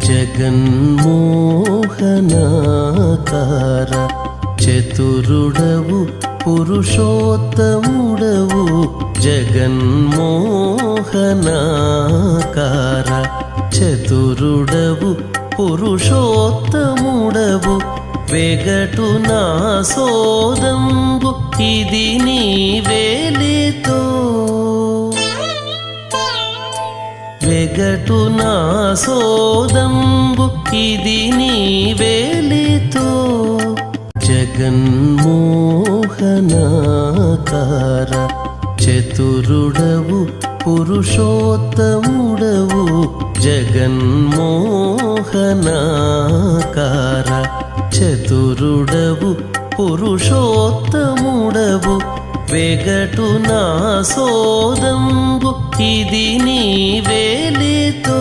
జగన్మోహనాకార చతురుడవు పురుషోత్తముడవు జగన్మోహనాకార చతురుడవు పురుషోత్తముడవు వెగటు నా సోదంబు ఇది నీ వేలితో వెగటు నా సోదంబు ఇది నీ వేలితో జగన్మోహనాకార చతురుడవు పురుషోత్తముడవు జగన్మోహనాకార చతురుడవు పురుషోత్తముడవు వెగటు నా సోదంబు ఇది నీ వేలితో